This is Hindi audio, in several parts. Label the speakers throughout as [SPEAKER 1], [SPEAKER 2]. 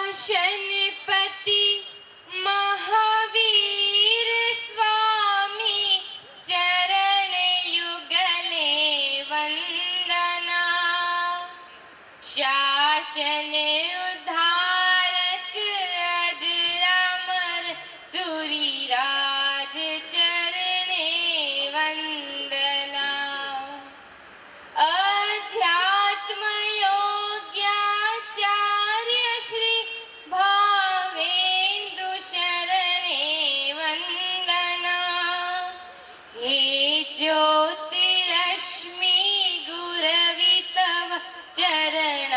[SPEAKER 1] शासनपति महावीर स्वामी चरण युगले वंदना। शासन उद्धारक अजरामर सूरीराज चरणे वंदना। अध्यात्म योग्याचार्य श्री भावेन्दु शरणे वंदना। हे ज्योतिरश्मि गुरवि तव चरणारविन्दे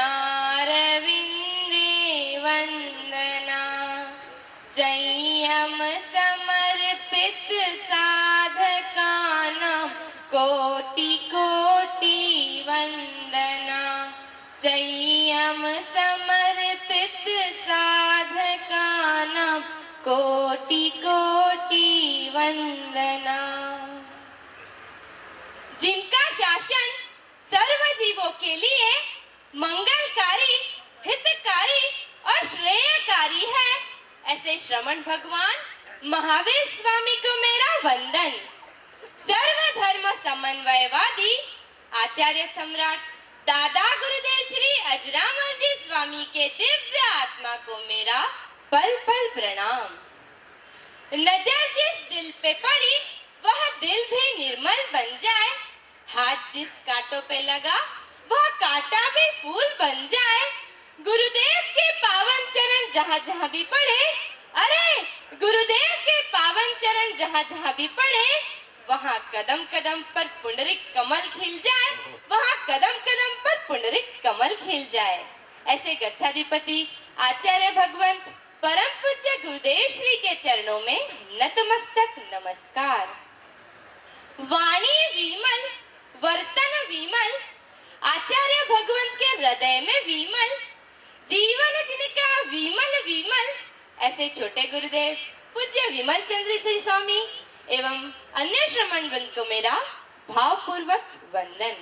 [SPEAKER 1] वंदना। संयम समर्पित साधकानां कोटि कोटि वंदना। संयम समर्पित साधकानां कोटि कोटि वंदना। जिनका शासन सर्व जीवों के लिए मंगलकारी, हितकारी और श्रेयकारी है, ऐसे श्रमण भगवान महावीर स्वामी को मेरा वंदन। सर्वधर्म समन्वयवादी आचार्य सम्राट दादा गुरुदेव श्री अजरामर जी स्वामी के दिव्य आत्मा को मेरा पल पल प्रणाम। नजर जिस दिल पे पड़ी वह दिल भी निर्मल बन जाए। हाथ जिस कांटों पे लगा वह कांटा भी फूल बन जाए। गुरुदेव के पावन चरण जहाँ जहाँ भी पड़े, अरे गुरुदेव के पावन चरण जहाँ जहाँ भी पड़े, वहाँ कदम कदम पर पुंडरिक कमल खिल जाए। वहाँ कदम कदम पर पुंडरिक कमल खिल जाए। ऐसे गच्छाधिपति आचार्य भगवंत परम पूज्य गुरुदेव श्री के चरणों में नतमस्तक नमस्कार। वाणी विमल, वर्तन विमल, आचार्य भगवंत के हृदय में विमल, जीवन जिनका विमल विमल, ऐसे छोटे गुरुदेव पूज्य विमल चंद्र जी स्वामी एवं अन्य श्रमण वृंद को मेरा भावपूर्वक वंदन।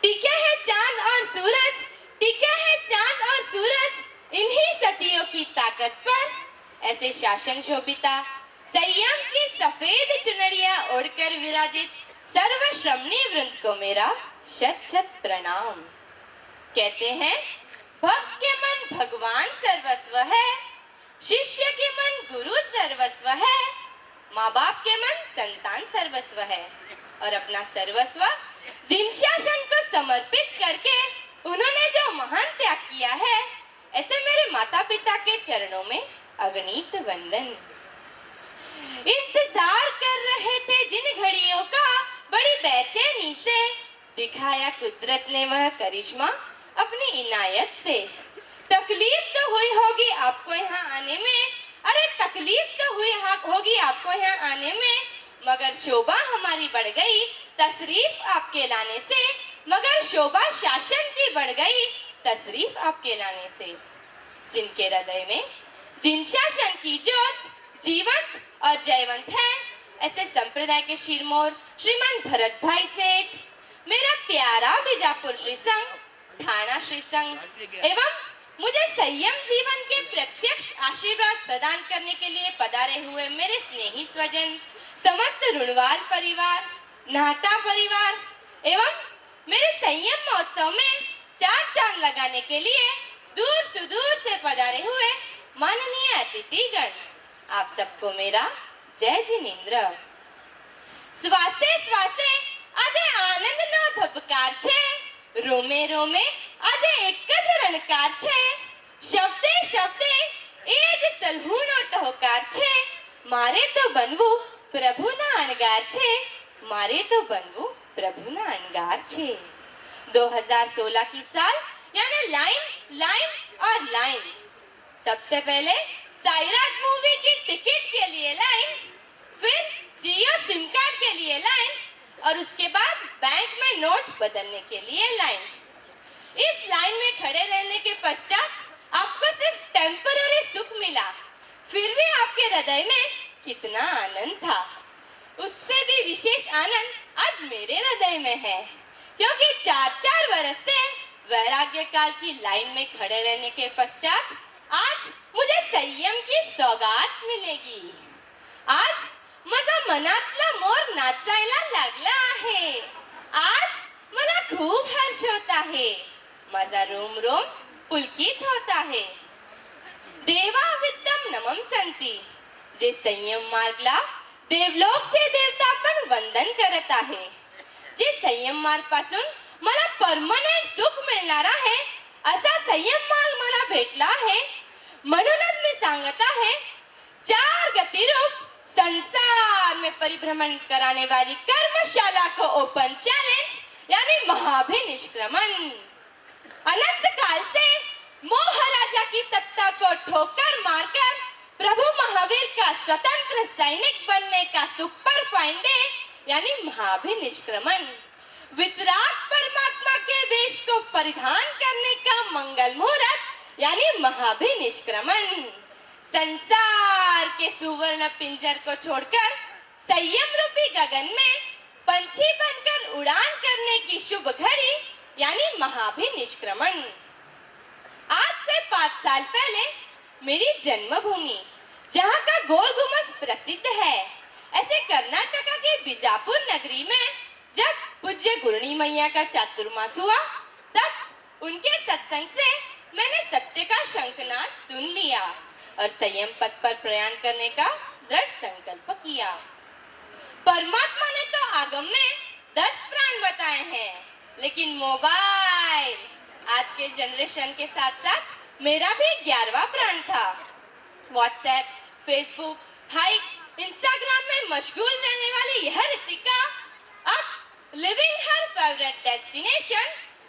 [SPEAKER 1] टिके हैं चांद और सूरज, टिके हैं चांद और सूरज इन्हीं सतियों की ताकत पर, ऐसे शासन शोभिता संयम की सफेद चुनरिया ओढ़कर विराजित सर्व श्रमणी वृंद को मेरा शत शत प्रणाम। कहते हैं भक्त के मन भगवान सर्वस्व है, शिष्य के मन गुरु सर्वस्व है, माँ बाप के मन संतान सर्वस्व है, और अपना सर्वस्व जिन शासन को समर्पित करके उन्होंने जो महान त्याग किया है, ऐसे मेरे माता पिता के चरणों में अगणित वंदन। इंतजार कर रहे थे जिन घड़ियों का बड़ी बेचैनी से, दिखाया कुदरत ने वह करिश्मा अपनी इनायत से। तकलीफ तो हुई होगी आपको यहाँ आने में, अरे तकलीफ तो हुई होगी आपको यहाँ आने में, मगर शोभा हमारी बढ़ गई तशरीफ आपके लाने से, मगर शोभा शासन की बढ़ गई तशरीफ आपके लाने से। जिनके हृदय में जिन शासन की ज्योत जीवंत और जयवंत है, ऐसे संप्रदाय के शिरमोर श्रीमान भरत भाई सेठ, मेरा प्यारा बीजापुर श्री संघ, ठाणा श्री संघ एवं मुझे संयम जीवन के प्रत्यक्ष आशीर्वाद प्रदान करने के लिए पधारे हुए मेरे स्नेही स्वजन, समस्त रुणवाल परिवार, नाटा परिवार एवं मेरे संयम महोत्सव में चार चांद लगाने के लिए दूर सुदूर से पधारे हुए माननीय अतिथिगण, आप सबको मेरा जय जिनेन्द्र। श्वासे श्वासे આજે આનંદનો ધબકાર છે, રોમે રોમે આજે એક જ રણકાર છે, શબ્દે શબ્દે એ જ સલહુનો ટહોકાર છે, મારે તો બનવું પ્રભુના અણગાર છે, મારે તો બનવું પ્રભુના અણગાર છે। 2016 की साल यानी लाइन लाइन और लाइन। सबसे पहले साइराट मूवी की टिकट के लिए लाइन, फिर जियो सिम कार्ड के लिए लाइन, और उसके बाद बैंक में नोट बदलने के लिए लाइन। इस लाइन में खड़े रहने के पश्चात आपको सिर्फ टेम्पररी सुख मिला, फिर भी आपके हृदय में कितना आनंद था। उससे भी विशेष आनंद आज मेरे हृदय में है, क्योंकि 4-4 वर्ष से वैराग्य काल की लाइन में खड़े रहने के पश्चात आज मुझे संयम की सौगात मिलेगी। आज माझा मनातला मोर नाचायला लागला आहे। आज मला खूप हर्ष होत आहे। माझा रोम रोम पुलकित होत आहे। देवा विद्यम नमम संती, जे संयम मार्गला देवलोकचे देवता पण वंदन करत आहे। जे संयम मार्ग पासून मला परमनंट सुख मिळणार आहे, असा संयम मार्ग मला भेटला आहे। म्हणूनच मी सांगत आहे, चार गतिरूप संसार में परिभ्रमण कराने वाली कर्मशाला को ओपन चैलेंज यानी महाभिनिष्क्रमण। अनंत काल से मोहराजा की सत्ता को ठोकर मारकर प्रभु महावीर का स्वतंत्र सैनिक बनने का सुपर फाइन डे यानी महाभिनिष्क्रमण। वितराग परमात्मा के वेश को परिधान करने का मंगल मुहूर्त यानी महाभिनिष्क्रमण। संसार के सुवर्ण पिंजर को छोड़कर संयम रूपी गगन में पंछी बनकर उड़ान करने की शुभ घड़ी यानी महाभिनिष्क्रमण। आज से 5 साल पहले मेरी जन्मभूमि, जहाँ का गोल गुम्बद प्रसिद्ध है, ऐसे कर्नाटका के बीजापुर नगरी में जब पूज्य गुरणी मैया का चातुर्मास हुआ, तब उनके सत्संग से मैंने सत्य का शंखनाद सुन लिया और संयम पथ पर प्रयाण करने का दृढ़ संकल्प किया। परमात्मा ने तो आगम में 10 प्राण बताए हैं, लेकिन मोबाइल आज के जनरेशन के साथ साथ मेरा भी 11वां प्राण था। व्हाट्सएप, फेसबुक, हाइक, इंस्टाग्राम में मशगूल रहने वाली यह रितिका अब living her favourite destination,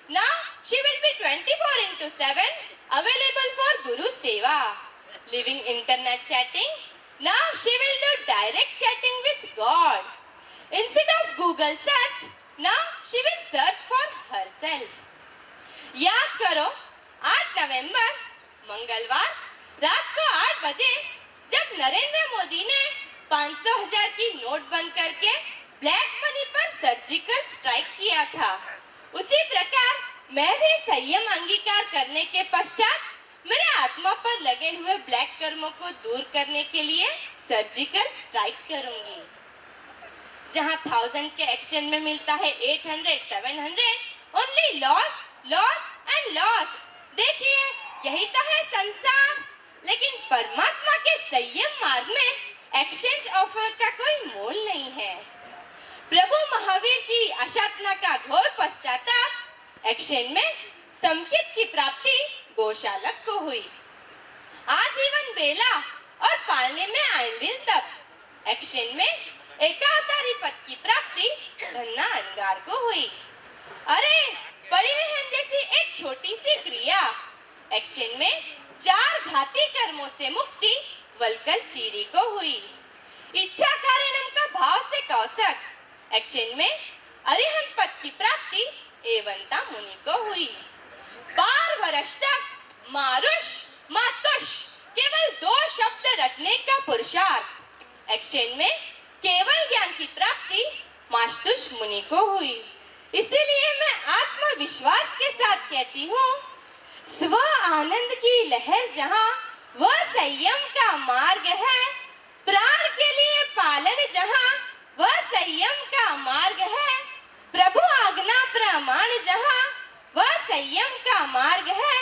[SPEAKER 1] now she will be 24/7 available for Guru Seva. Living internet chatting, now she will do direct chatting with God. Instead of Google search, now she will search for herself. याद करो 8 नवंबर मंगलवार रात को 8 बजे जब नरेंद्र मोदी ने 500,000 की नोट बंद करके ब्लैक मनी पर सर्जिकल स्ट्राइक किया था, उसी प्रकार मैं भी संयम अंगीकार करने के पश्चात मेरे आत्मा पर लगे हुए ब्लैक कर्मों को दूर करने के लिए सर्जिकल स्ट्राइक करूंगी। जहां 1000 के एक्सचेंज में मिलता है 800, 700, only loss, loss and loss. देखिए, यही तो है संसार। लेकिन परमात्मा के संयम मार्ग में एक्सचेंज ऑफर का कोई मोल नहीं है। प्रभु महावीर की अशातना का घोर पश्चाताप एक्सचेंज में समकित की प्राप्ति गोशालक को हुई। आजीवन बेला और पालने में आयंबिल तप एक्सचेंज में एकावतारी पद की प्राप्ति धन्ना अंगार को हुई। अरे बड़ी बहन जैसी एक छोटी सी क्रिया एक्सचेंज में 4 घाती कर्मों से मुक्ति वलकल चीरी को हुई। इच्छा कारणम का भाव से कौशक एक्सचेंज में अरिहंत पद की प्राप्ति एवंता मुनि को हुई। 12 वर्ष तक मारुष मातुष केवल 2 शब्द रटने का पुरुषार्थ एक्सचेंज में केवल ज्ञान की प्राप्ति मास्तुष मुनि को हुई। इसीलिए मैं आत्मविश्वास के साथ कहती हूँ, स्व आनंद की लहर जहाँ वह संयम का मार्ग है, प्राण के लिए पालन जहाँ वह संयम का मार्ग है, प्रभु आज्ञा प्रमाण जहाँ वह संयम का मार्ग है,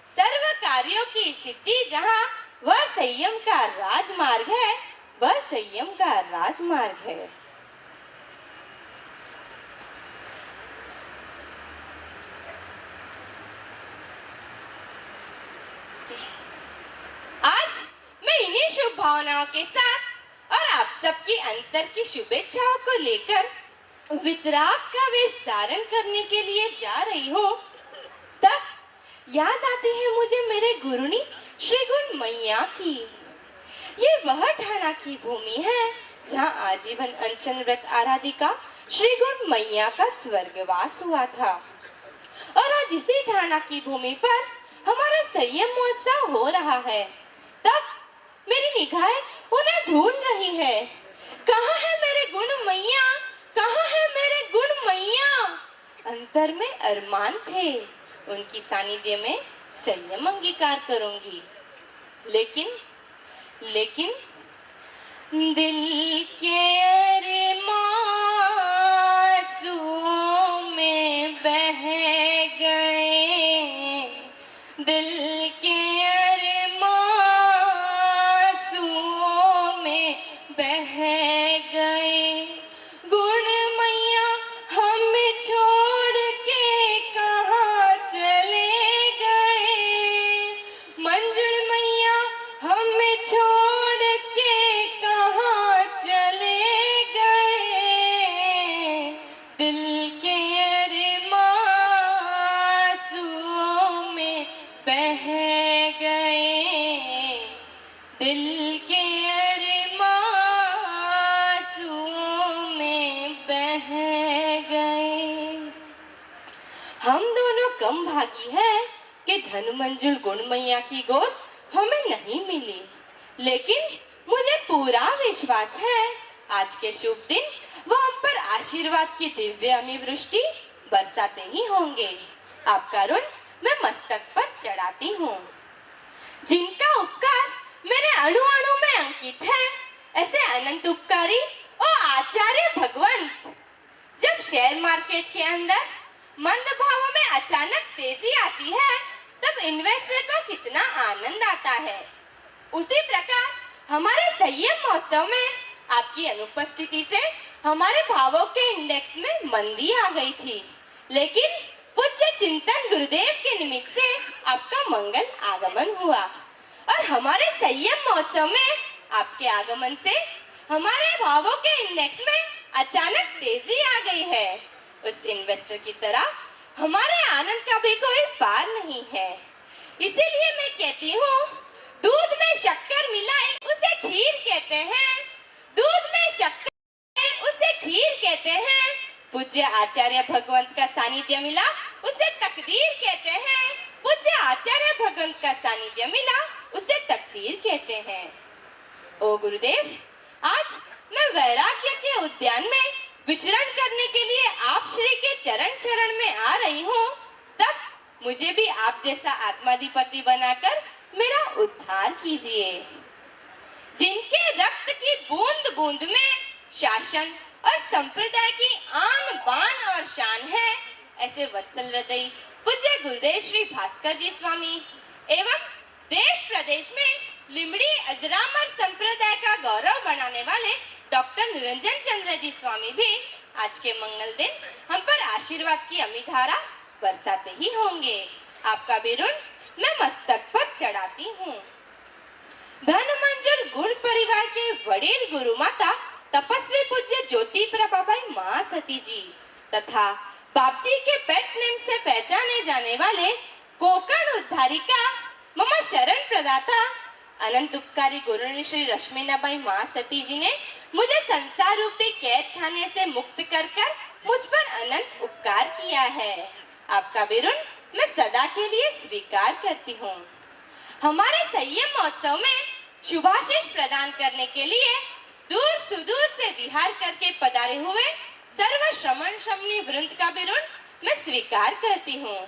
[SPEAKER 1] सर्व कार्यों की सिद्धि जहाँ वह संयम का राजमार्ग है, वह संयम का राजमार्ग है। आज मैं इन्हीं शुभ भावनाओं के साथ और आप सबकी अंतर की शुभेच्छाओं को लेकर वितराग का वेश धारण करने के लिए जा रही हूँ, तब याद आती है मुझे मेरे गुरुनी श्री गुण मैया की। ये वह ठाणा की भूमि है जहाँ आजीवन अनशन व्रत आराधिका श्री गुण मैया का स्वर्गवास हुआ था। और आज इसी ठाणा की भूमि पर हमारा संयम महोत्सव हो रहा है। तब मेरी निगाहें उन्हें ढूंढ रही है। कहाँ है मेरे गुण मैया, कहाँ है मेरे गुण मैया? अंतर में अरमान थे, उनकी सानिध्य में संयम अंगीकार करूंगी। लेकिन लेकिन दिल के अरमां में बह गए, दिल के अरमां में बह गए। गुण मैया हम छोड़ के कहाँ चले गए, मंजुल मैया हम छोड़ के कहाँ चले गए। दिल के अरमां में बह गए, दिल के अरमां में बह गए। हम दोनों कम भागी है कि धन मंजुल गुण मैया की गोद हमें नहीं मिली, लेकिन मुझे पूरा विश्वास है आज के शुभ दिन वो हम पर आशीर्वाद की दिव्य अमी वृष्टि बरसाते ही होंगे। आपका ऋण मैं मस्तक पर चढ़ाती हूँ। जिनका उपकार मेरे अणु अणु में अंकित है, ऐसे अनंत उपकारी और आचार्य भगवंत। जब शेयर मार्केट के अंदर मंद भावों में अचानक तेजी आती है, तब इन्वेस्टर को कितना आनंद आता है। उसी प्रकार हमारे संयम महोत्सव में आपकी अनुपस्थिति से हमारे भावों के इंडेक्स में मंदी आ गई थी, लेकिन पूज्य चिंतन गुरुदेव के निमित्त से आपका मंगल आगमन हुआ और हमारे संयम महोत्सव में आपके आगमन से हमारे भावों के इंडेक्स में अचानक तेजी आ गई है। उस इन्वेस्टर की तरह हमारे आनंद का भी कोई पार नहीं है। इसीलिए मैं कहती हूँ, दूध में शक्कर मिलाए उसे खीर कहते हैं, दूध में शक्कर उसे खीर कहते हैं। पूज्य आचार्य भगवंत का सानिध्य मिला उसे तकदीर कहते हैं, पूज्य आचार्य भगवंत का सानिध्य मिला उसे तकदीर कहते हैं। ओ गुरुदेव, आज मैं वैराग्य के उद्यान में विचरण करने के लिए आप श्री के चरण में आ रही हूँ, तब मुझे भी आप जैसा आत्माधिपति बनाकर मेरा उद्धार कीजिए। जिनके रक्त की बूंद बूंद में शासन और संप्रदाय की आन बान और शान है, ऐसे वत्सल हृदय पूज्य गुरुदेव श्री भास्कर जी स्वामी एवं देश प्रदेश में लिमड़ी अजरामर संप्रदाय का गौरव बढ़ाने वाले डॉक्टर निरंजन चंद्र जी स्वामी भी आज के मंगल दिन हम पर आशीर्वाद की अमीधारा बरसाते ही होंगे। आपका भी ऋण मैं मस्तक पर चढ़ाती हूँ। धन मंजुल गुण परिवार के वडील गुरु माता तपस्वी पूज्य ज्योति प्रभाबाई मां सती जी तथा बापजी के पेट नेम से पहचाने जाने वाले कोकण उद्धारिका ममा शरण प्रदाता अनंत उपकारी गुरुनी श्री रश्मिनाबाई मां सती जी ने मुझे संसार रूपी कैद खाने से मुक्त कर मुझ पर अनंत उपकार किया है। आपका भी ऋण मैं सदा के लिए स्वीकार करती हूँ। हमारे संयम महोत्सव में शुभाशीष प्रदान करने के लिए दूर सुदूर से विहार करके पधारे हुए सर्व श्रमण श्रमणी वृंद का भी ऋण मैं स्वीकार करती हूँ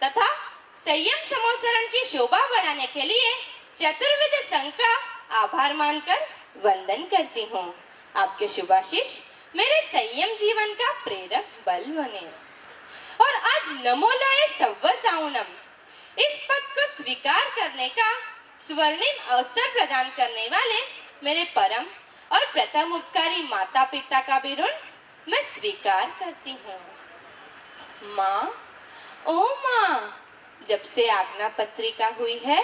[SPEAKER 1] तथा संयम समोसरण की शोभा बढ़ाने के लिए चतुर्विध संघ का आभार मानकर वंदन करती हूँ। आपके शुभाशीष मेरे संयम जीवन का प्रेरक बल बने। और आज नमोलाय सव्व साउणम इस पद को स्वीकार करने का स्वर्णिम अवसर प्रदान करने वाले मेरे परम और प्रथम उपकारी माता पिता का भी ऋण मैं स्वीकार करती हूँ। माँ, ओ माँ, जब से आज्ञा पत्रिका हुई है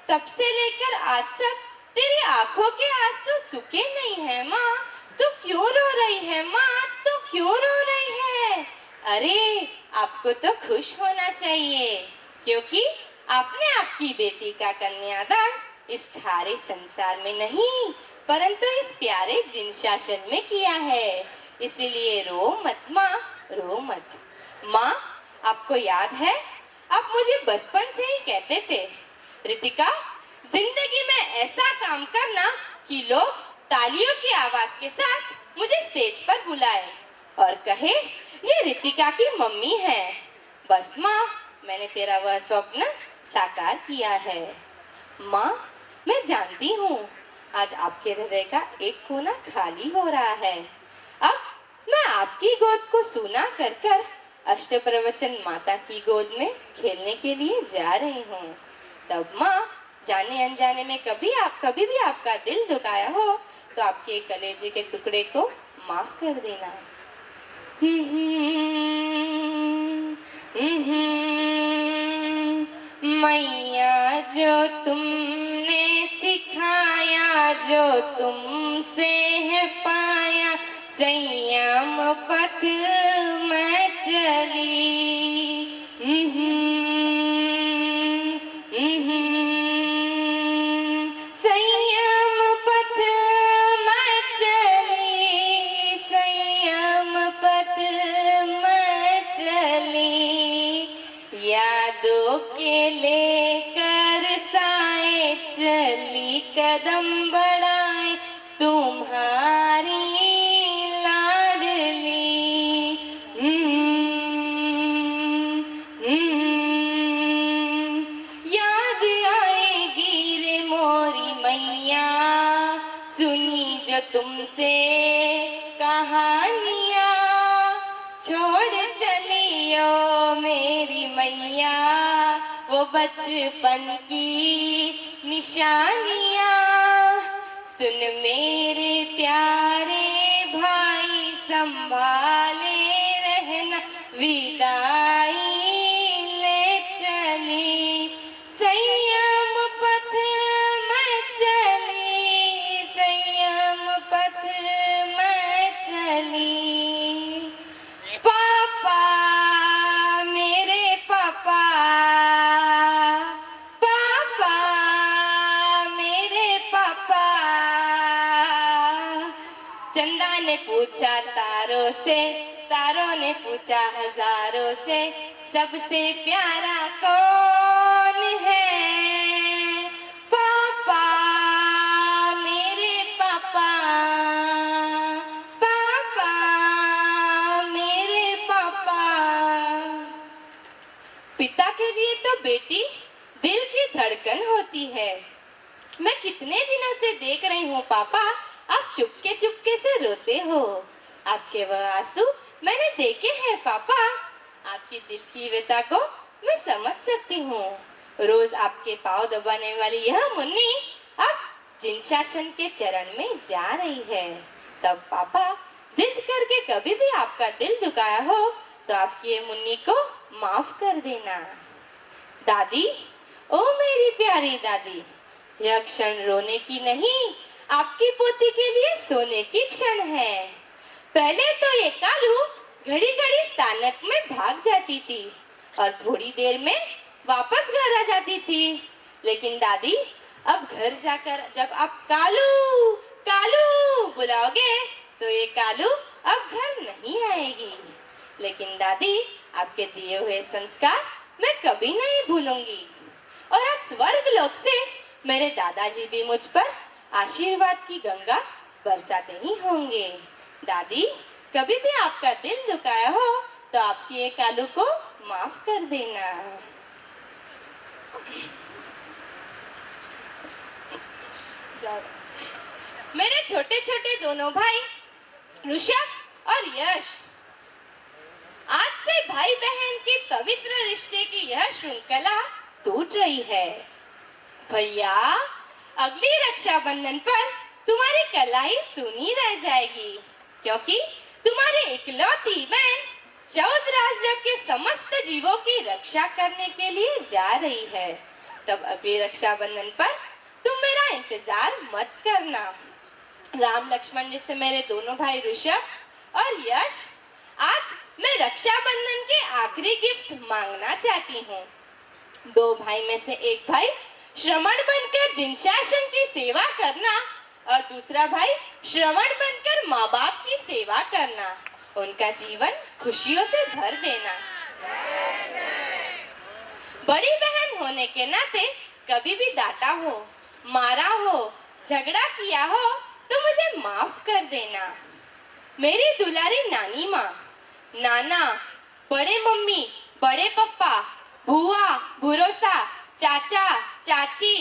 [SPEAKER 1] तब से लेकर आज तक तेरी आंखों के आंसू सूखे नहीं है। माँ, तू क्यों रो रही है? माँ, तू क्यों रो रही है? अरे, आपको तो खुश होना चाहिए क्योंकि आपने आपकी बेटी का कन्यादान इस थारे संसार में नहीं परंतु इस प्यारे जिन शासन में किया है। इसीलिए रो मत माँ, रो मत। माँ, आपको याद है आप मुझे बचपन से ही कहते थे, रितिका, जिंदगी में ऐसा काम करना कि लोग तालियों की आवाज के साथ मुझे स्टेज पर बुलाए और कहे ये रितिका की मम्मी है। बस माँ, मैंने तेरा वह स्वप्न साकार किया है। माँ, मैं जानती हूँ आज आपके हृदय का एक कोना खाली हो रहा है। अब मैं आपकी गोद को सूना कर कर अष्टप्रवचन माता की गोद में खेलने के लिए जा रही हूँ। तब माँ, जाने अनजाने में कभी भी आपका दिल दुखाया हो तो आपके कलेजे के टुकड़े को माफ कर देना। मैया, जो तुमने सिखाया, जो तुमसे है पाया, संयम पथ मैं चली। संयम पथ मैं चली, संयम पथ मैं चली, यादों के लेकर साए चली कदम बढ़ाए तुम्हारी लाडली। याद आएगी रे मोरी मैया, सुनी जो तुमसे कहानियाँ, छोड़ चलियो मेरी मैया वो बचपन की निशानियाँ। सुन मेरे प्यारे भाई, संभाले रहना, विदाई ले चली, संयम पथ मैं चली, संयम पथ मैं चली। पापा, मेरे पापा, पापा, मेरे पापा। चंदा ने पूछा तारों से, तारों ने पूछा हजारों से, सबसे प्यारा कौन है? पापा, मेरे पापा, पापा, मेरे पापा। पिता के लिए तो बेटी दिल की धड़कन होती है। मैं कितने दिनों से देख रही हूँ पापा, आप चुपके चुपके से रोते हो। आपके वह आंसू मैंने देखे हैं पापा। आपकी दिल की व्यथा को मैं समझ सकती हूँ। रोज आपके पाँव दबाने वाली यह मुन्नी अब जिनशासन के चरण में जा रही है। तब पापा, जिद करके कभी भी आपका दिल दुखाया हो तो आपकी ये मुन्नी को माफ कर देना। दादी, ओ मेरी प्यारी दादी, यह क्षण रोने की नहीं, आपकी पोती के लिए सोने की क्षण है। पहले तो ये कालू घड़ी घड़ी स्थानक में भाग जाती थी और थोड़ी देर में वापस घर आ जाती थी। लेकिन दादी, अब घर जाकर जब आप कालू कालू बुलाओगे तो ये कालू अब घर नहीं आएगी। लेकिन दादी, आपके दिए हुए संस्कार मैं कभी नहीं भूलूंगी। और आज स्वर्ग लोक से मेरे दादाजी भी मुझ पर आशीर्वाद की गंगा बरसाते ही होंगे। दादी, कभी भी आपका दिल दुखाया हो तो आपकी ये कालू को माफ कर देना। मेरे छोटे छोटे दोनों भाई ऋषभ और यश, आज से भाई बहन के पवित्र रिश्ते की यह श्रृंखला टूट रही है। भैया, अगली रक्षाबंधन पर तुम्हारी कलाई सूनी रह जाएगी, क्योंकि तुम्हारी इकलौती बहन 14 राजलोक के समस्त जीवों की रक्षा करने के लिए जा रही है। तब अगली रक्षाबंधन पर तुम मेरा इंतजार मत करना। राम लक्ष्मण जैसे मेरे दोनों भाई ऋषभ और यश, आज मैं रक्षाबंधन के आखिरी गिफ्ट मांगना चाहती हूँ। दो भाई में से एक भाई श्रमण बनकर जिनशासन की सेवा करना और दूसरा भाई श्रमण बनकर माँ बाप की सेवा करना, उनका जीवन खुशियों से भर देना। बड़ी बहन होने के नाते कभी भी डांटा हो, मारा हो, झगड़ा किया हो तो मुझे माफ कर देना। मेरी दुलारी नानी माँ, नाना, बड़े मम्मी, बड़े पप्पा, भुआ भरोसा, चाचा चाची,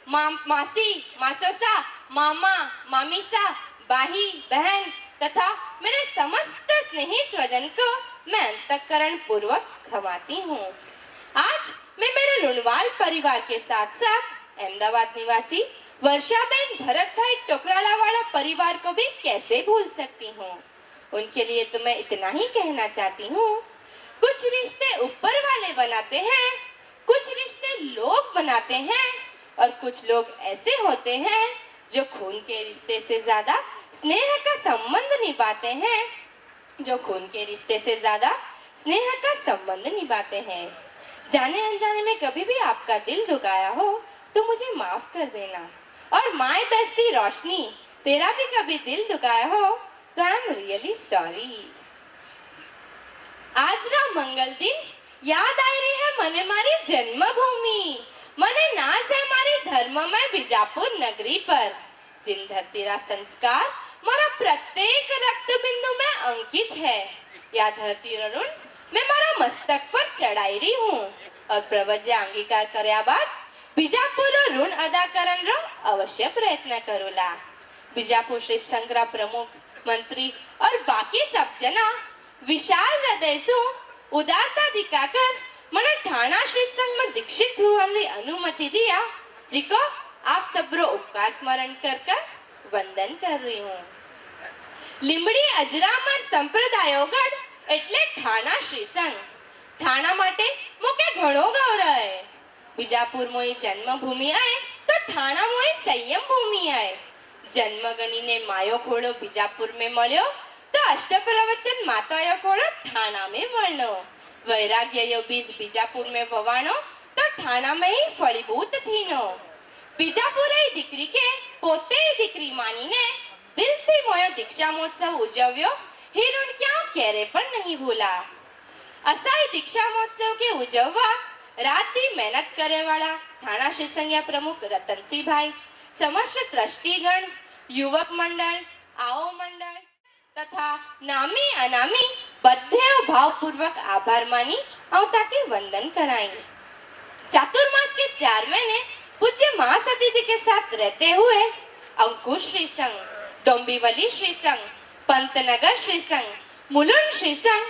[SPEAKER 1] मासी मासोसा, मामा मामीसा, भाई बहन तथा मेरे समस्त स्नेही स्वजन को मैं अंतःकरण पूर्वक क्षमाती हूँ। आज मैं मेरे रुणवाल परिवार के साथ साथ अहमदाबाद निवासी वर्षाबेन भरत भाई टोकराला वाला परिवार को भी कैसे भूल सकती हूँ। उनके लिए तो मैं इतना ही कहना चाहती हूँ, कुछ रिश्ते ऊपर वाले बनाते हैं, कुछ रिश्ते लोग बनाते हैं और कुछ लोग ऐसे होते हैं जो खून के रिश्ते से ज्यादा स्नेह का संबंध निभाते हैं, जो खून के रिश्ते से ज्यादा स्नेह का संबंध निभाते हैं। जाने अनजाने में कभी भी आपका दिल दुखाया हो तो मुझे माफ कर देना। और माय बेस्टी रोशनी, तेरा भी कभी दिल दुखाया हो तो आई एम रियली सॉरी। આજના મંગલ દિન યાદ આવી રહી है મને મારી જન્મભૂમિ, મને નાજ है મારી ધર્મમય બીજાપુર નગરી पर, जिन धरतीरा संस्कार मारा प्रत्येक रक्त बिंदु में अंकित है। या धरती ऋण मैं मारा मस्तक पर चढ़ाई रही हूँ और प्रवज्य अंगीकार કર્યા બાદ બીજાપુર ऋण अदा करन रो अवश्य प्रयत्न करूला। बीजापुर श्री संघरा प्रमुख मंत्री और बाकी सब जना विशाल हृदय से उदारता दिखाकर मने ठाणा श्री संघ में दीक्षित होने अनुमति दिया, जिको आप सबरो उपकार स्मरण कर वंदन कर रही हूँ। લીંબડી અજરામર સંપ્રદાયોગઢ એટલે ઠાણા શ્રી સંઘ। ઠાણા માટે મોકે ઘણો ગૌરવ है। बीजापुर मोई जन्मभूमि आए तो ठाणा मोई संयम भूमि आए। जन्मगनी ने मायो खोड़ो बीजापुर में मळ्यो तो अष्टप्रवचन मातायो खोड़ो ठाणा में मळनो। वैराग्य यो बीज बीजापुर में ववाणो तो ठाणा में ही फलीभूत थीनो। बीजापुर दीकरी के पोते दीकरी मानी ने दिल थी मोयो दीक्षा महोत्सव उजव्यो, हीरोन क्या क्यारे पण नहीं भूला। असाई दीक्षा महोत्सव के उजववा रात दी मेहनत करे वाला थाना श्री संघया प्रमुख रतन सिंह भाई, समस्त ट्रस्टीगण, युवक मंडल, आओ मंडल तथा नामी अनामी बद्धे भावपूर्वक आभार मानी आवता के वंदन कराई। चातुर्मास के 4 महीने पूज्य महासती जी के साथ रहते हुए अंकुश श्री संघ, डोंबिवली श्री संघ, पंतनगर श्री संघ, मुलुंड श्री संघ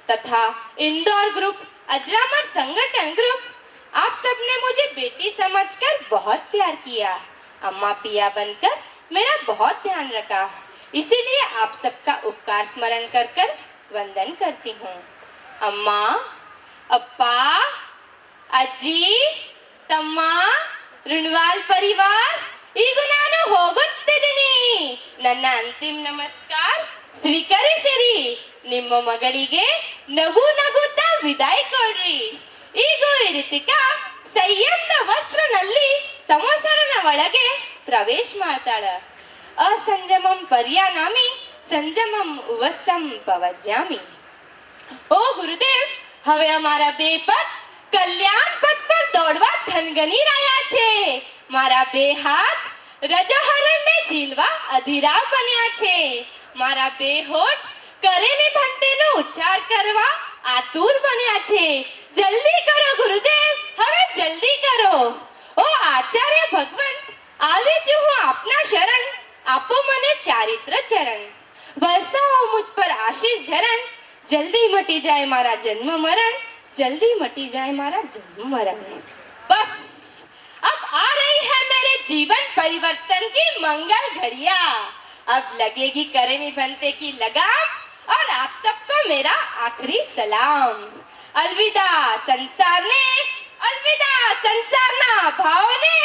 [SPEAKER 1] तथा इंदौर ग्रुप अजरामर संगठन ग्रुप, आप सबने मुझे बेटी समझकर बहुत प्यार किया, अम्मा पिया बनकर मेरा बहुत ध्यान रखा। इसीलिए आप सबका उपकार स्मरण कर वंदन करती हूँ। अम्मा, अप्पा, अज्जी, तम्मा, ऋणवाल परिवार ಈಗ ನಾನು ಹೋಗುತ್ತಿದ್ದೀನಿ। ನನ್ನ ಅಂತಿಮ ನಮಸ್ಕಾರ ಸ್ವೀಕರಿಸಿರಿ। ನಿಮ್ಮ ಮಗಳಿಗೆ ನಗು ನಗುತ್ತಾ ವಿದಾಯ ಕೊಡ್ರಿ। ಈಗ ರಿತಿಕಾ ಸಂಯಮದ ವಸ್ತ್ರನಲ್ಲಿ ಸಂವತ್ಸರನ ಒಳಗೆ ಪ್ರವೇಶ ಮಾಡ್ತಾಳ। असंजमम पर्यानामी संजमम उवसम पवज्यामी। ओ गुरुदेव, હવે અમારા બે પગ કલ્યાણ પથ પર દોડવા થનગની રહ્યા છે। મારા બે હાથ રજોહરણને ઝીલવા અધીરા બન્યા છે। મારા બે હોઠ કરેલી ભંતેનો ઉચ્ચાર કરવા આતુર બન્યા છે। જલ્દી કરો ગુરુદેવ, હવે જલ્દી કરો। ओ आचार्य भगवान, आवे जो हूँ अपना शरण, आपो मने चारित्र चरण। वर्षाओ मुझ पर आशीष झरण, जल्दी मटी जाए मारा जन्म मरण, जल्दी मटी जाए मारा जन्म मरण। बस अब आ रही है मेरे जीवन परिवर्तन की मंगल घड़िया। अब लगेगी करेनी बनते की लगाम और आप सबको मेरा आखिरी सलाम। अलविदा संसार ने, अलविदा संसारना भाव ने,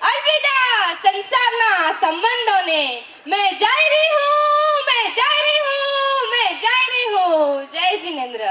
[SPEAKER 1] अलविदा संसारना संबंधों ने। मैं जा रही हूँ, मैं जा रही हूँ, मैं जा रही हूँ। जय जिनेंद्र।